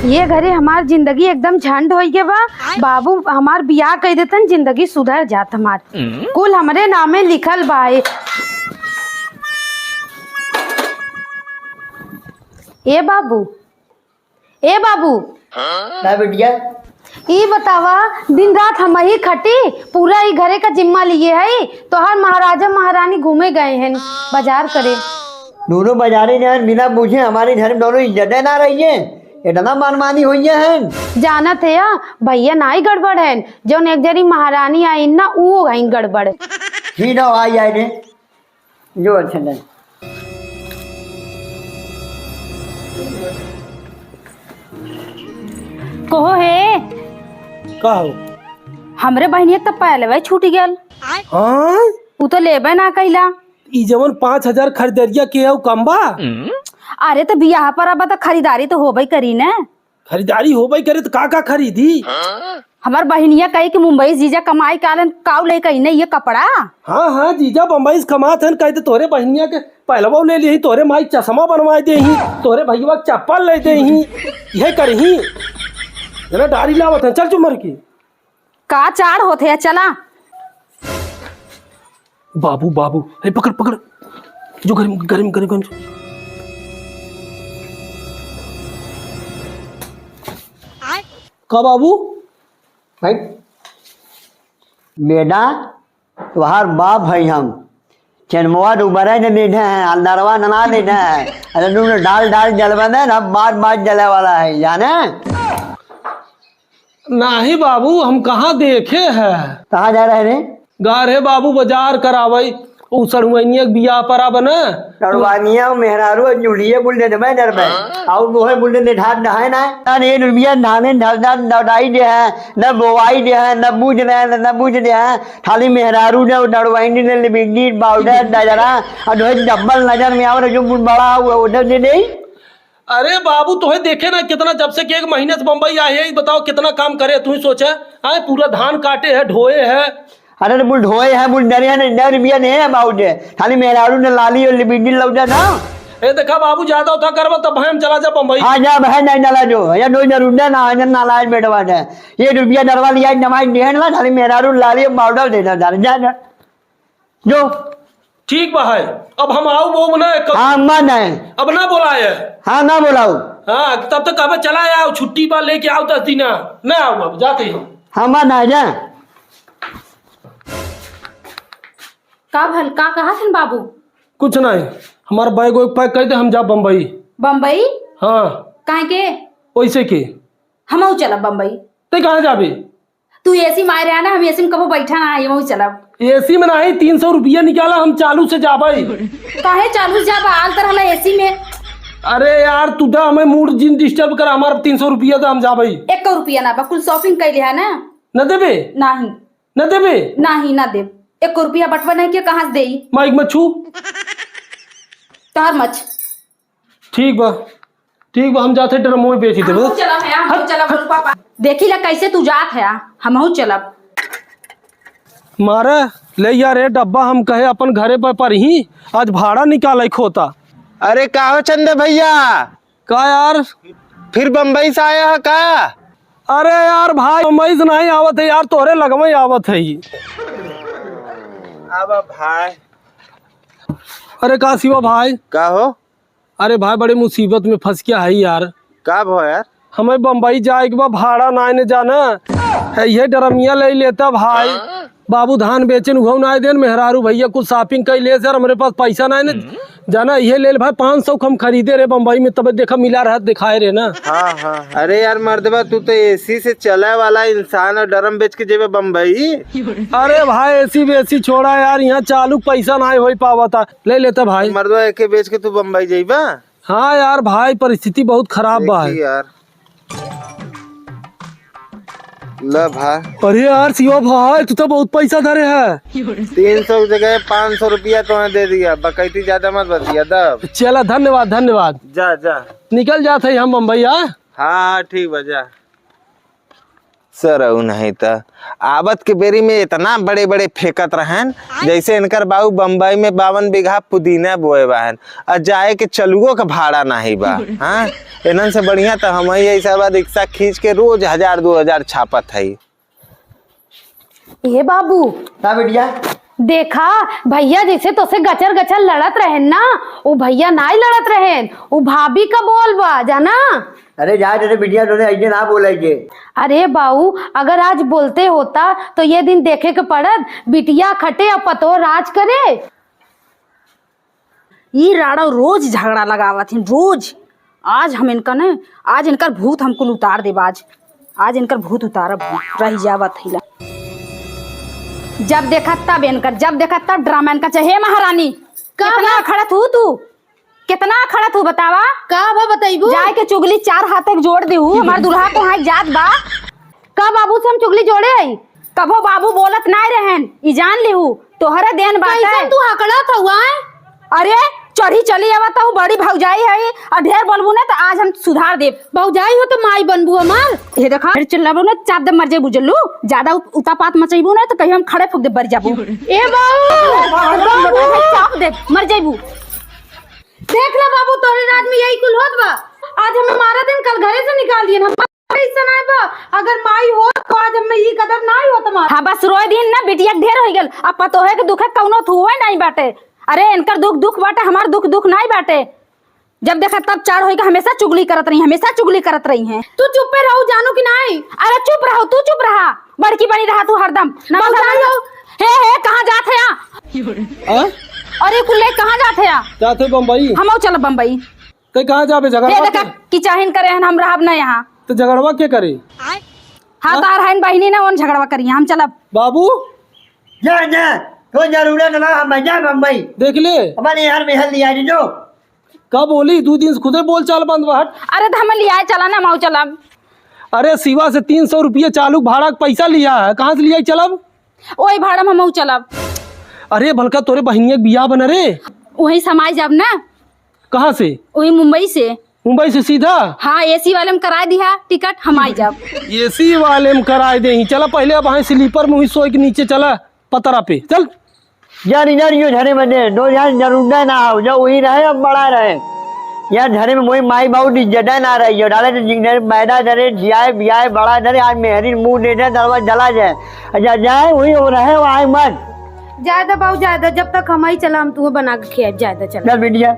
ये घरे हमार जिंदगी एकदम झंड हो गए बा। बाबू हमार बियाह कर देतन, जिंदगी सुधर जात हमार। कुल हमरे नामे लिखल बा। ए बाबू, ए बाबू, ना बिटिया, ये बतावा, दिन रात हम ही खटी पूरा ही घरे का जिम्मा लिए है। तो हर महाराजा महारानी घूमे गए हैं बाजार करे। दोनों बाजारे जान बिना पूछे हमारे घर में दोनों इज्जतें ना रही है। इतना मनमानी हुई है। जाना थे या भैया ना ही गड़बड़ है, जो एक जरी महारानी आई ना वो गई गड़बड़। ठीक है, आई आए थे जो अच्छा नहीं। कहो है कहो हमरे बहनिया तब पहले वही छूट गल। हाँ वो तो लेबे ना कैला। ई जवन 5,000 खरीदरिया के है कम्बा। अरे तो बियाह पर अब तो खरीदारी तो होबे करी ना। खरीदारी हो भाई करे तो का खरीदी। हमार बहनिया कही कि मुंबई जीजा कमाई कालन काउ ले कही नहीं ये कपड़ा। हाँ हाँ जीजा बम्बई से कमात है, कहते तोरे बहनिया के पहलवा ले ली, तोरे माई चश्मा बनवा दे, तोरे भैया चप्पल ले दे, यह करही जरा डारी लावत है। चल चुमर की का चार होते है। चला बाबू बाबू, अरे पकड़ पकड़ जो गरम गरम गरम गरम। का बाबू भाई बेटा तुम्हार बाप है, हम चनमुआ डूबरे ने बैठे हैं, अंदरवा नना बैठे हैं। अरे तुमने डाल डाल जलवा दे ना, बात बात जले वाला है जाने। नहीं बाबू, हम कहाँ देखे हैं। कहाँ जा रहे रे? गा रे बाबू बाजार करावई उ सड़ुआनिया के बियाह पर बना लड़वानिया मेहरारू जुड़िए बुलने दे मैं डर में और वो है बुलने दे ढाट ढाए ना ये रुपया धाने ढलदा दौड़ाई दे है न बोवाई दे है न बूझ रहे न बूझ दे है। खाली मेहरारू ने दौड़वाई ने लिबिंडी पाउडर नजरा और जो डब्बल नजर में आवे जो बड़ा हुआ उधर दे दे। अरे बाबू तुम्हें देखे ना कितना, जब से एक महीने से बम्बई आए है, बताओ कितना काम करे। तुम्हें सोचा आए पूरा धान काटे है, ढोए है। अरे बुल ढोए है बुल डरे है डर रुपया नहीं है बाबू दे। खाली मेहरारू ने लाली और लिबिंडी लौटा ना। ए देखा बाबू ज्यादा उठा करवा तब हम चला जा बम्बई। हाँ जा बहन नहीं डाला जो या दो जरूर ना नालाज बेटवा दे ये रुपया डरवा लिया नमाज दे ना। खाली मेहरारू लाली पाउडर देना जा जो ठीक बा है। अब हम आओ वो ना हाँ मन है अब ना बोलाए। हाँ ना बोलाऊ हाँ तब तक अब चला आओ, छुट्टी पर लेके आओ 10 दिन ना आओ अब जाते ही। हाँ मन है जा का भल का कहा थे बाबू? कुछ नहीं, हमारा बैग वैग पैक कर दे, हम जा बम्बई। बम्बई? हाँ काहे के? वैसे के हम चलब बम्बई। ते कहाँ जाबे? तू एसी में आए रहा ना, हम एसी में कबो बैठा ना है, वही चलब। एसी में नहीं, 300 रुपया निकाला, हम चालू से जाबे। काहे चालू जा आल तर हमें एसी में। अरे यार तू दा हमें मूड जिन डिस्टर्ब कर, हमारा 300 रुपया तो हम जाबे। 1 रुपया ना कुल शॉपिंग कर लिया है ना। न देबे? नहीं न देबे? नहीं ना दे। 1 रुपया बटवा नहीं के कहाँ से दे? माइक मत छू। तार मच ठीक बा हम जाते ड्रमो में बेची देबे। हम चलब पापा। देखी ला कैसे तू जात है, हम चलब। मारे ले यार ये डब्बा हम कहे अपन घरे पर ही आज भाड़ा निकाले खोता। अरे का हो चंदे भैया, का यार फिर बम्बई से आया है का? अरे यार भाई बम्बई से नहीं आवत है यार, तोरे लगमे आवत है। अब भाई अरे का शिवा भाई? का हो? अरे भाई बड़ी मुसीबत में फंस गया है यार। का भो यार? हमें बम्बई जाए के बाद भाड़ा ना जाना है, ये डरमिया ले लेता भाई। बाबू धान बेचे उघ ना देन, मेहरारू भैया कुछ शॉपिंग कर ले सर, हमारे पास पैसा ना है जाना, ये ले भाई 500 हम खरीदे रे बम्बई में, तब देखा मिला रहा दिखाए रे ना। हाँ हाँ अरे यार मर्दबा तू तो एसी से चला वाला इंसान और डरम बेच के जेबे बम्बई। अरे भाई एसी बेसी छोड़ा यार, यहाँ चालू पैसा ना हो पावा था, ले लेता भाई। मर्दबा एके बेच के तू बम्बई जाइबा? हाँ यार भाई परिस्थिति बहुत खराब बा है यार। ल भाई। अरे यार शिवा भाई तू तो बहुत पैसा धरे है। 300 की जगह 500 रुपया तो दे दिया, बकैती ज्यादा मत बतिया दब। चला धन्यवाद धन्यवाद। जा जा निकल जाते हम बम्बई। हाँ ठीक बा जा। सरऊ नहीं था आवत के बेरी में इतना बड़े बड़े फेंकत रहन जैसे इनकर बाबू बम्बई में 52 बीघा पुदीना बोए बहन और जाए के चलुओ का भाड़ा नहीं बा। हाँ इन्हन से बढ़िया तो हम ही ऐसा बा रिक्शा खींच के रोज 1000-2000 छापत है। ये बाबू ना बिटिया देखा भैया जैसे तो से गचर गचर लड़त रहेन ना, वो भैया नाई लड़त रहेन, वो भाभी का बोल बा जाना। अरे जा तेरे बिटिया तोने ऐसे ना बोलेंगे। अरे बाऊ अगर आज बोलते होता तो ये दिन देखे के पड़त बिटिया खटे और पतो राज करे। ये राड़ा रोज झगड़ा लगावत हैं रोज। आज हम इनका न आज इनकर भूत हमको उतार दे। आज इनकर भूत उतारब रह जावत हिला। जब देखा तब इनकर, जब देखा तब ड्रामा इनका। चाहे महारानी कितना खड़त हूँ तू, कितना खड़त हूँ बतावा का बा बताइबू? जाए के चुगली 4 हाथ तक जोड़ दे हूँ। हमार दुल्हा को हाथ जात बा का बाबू से हम चुगली जोड़े आई? कबो बाबू बोलत ना रहन ई जान ले हूँ तोहरा देन बात है। तू हकड़त हुआ है? अरे चढ़ी चली आवत हूँ बड़ी भौजाई है और ढेर बोलबू ना तो आज हम सुधार दे। भौजाई हो तो माई बनबू हमार। ये देखा चिल्लाबू ना चाप दे मर जेबू जल्लू। ज्यादा उतापात मचेबू ना तो कहीं हम खड़े फूक दे बर जाबू। ए बाबू चाप दे मर जेबू। देख ला बाबू तोरे रात में यही कुल होत बा। आज हमें मारा दिन कल घरे से निकाल दिए हम ऐसा नहीं बा। अगर माई हो तो आज हमें ये कदम नहीं हो तुम्हारा। हाँ बस रोए दिन ना बिटिया ढेर हो गल। अब पतो है कि दुख कौनो थुए नहीं बाटे। अरे इनकर दुख दुख बाटे हमार दुख दुख नहीं बाटे। जब देखा तब 4 होएगा हमेशा चुगली करत रही, हमेशा चुगली करत रही हैं। तू चुप पे रहू जानू कि नहीं? अरे चुप रहो तू चुप रहा बड़की बनी रहा तू हरदम। हे कहाँ जात है यहाँ? अरे कुल्ले कहाँ जात है यहाँ? जाते बम्बई। हम चल बम्बई। ते कहाँ जाबे झगड़ा देखा कि चाहिन करे हम रहब ना यहाँ। तो झगड़वा के करे? हाँ तार हन बहिनी ना उन झगड़वा करिए हम चलब। बाबू जा जा तो जरूरत ना हम जा बम्बई देख ले हमारे यार में हल लिया जो कब बोली 2 दिन से खुदे बोल चाल बंद बा। हट। अरे तो हम लिया चला ना माऊ चलब। अरे सिवा से 300 रुपये चालू भाड़ा का पैसा लिया है, कहाँ से लिया चलब? ओही भाड़ा में हम चलब। अरे भलका तोरे बहनिया के बियाह बना रे। वही समाज जब ना। कहाँ से? वही मुंबई से। मुंबई से सीधा? हाँ एसी वाले में करा दिया टिकट हम आई जब। एसी वाले में कराए दे। चला पहले अब वहाँ स्लीपर में हुई सोए के नीचे चला पतरा पे चल। यार इधर यो झरे बने दो यार जरूरत ना हो जो वही रहे अब बड़ा रहे यार झरे में वही माई बाबू इज्जत ना रही डाले तो जिंदर मैदा धरे जियाए बियाए बड़ा धरे आज मेहरी मुंह दे दे दरवाजा जला जाए अच्छा जाए वही हो रहे वो आए मत ज्यादा बाबू ज्यादा जब तक हम ही चला हम तुम्हें बना के खिया ज्यादा चला। चल बिटिया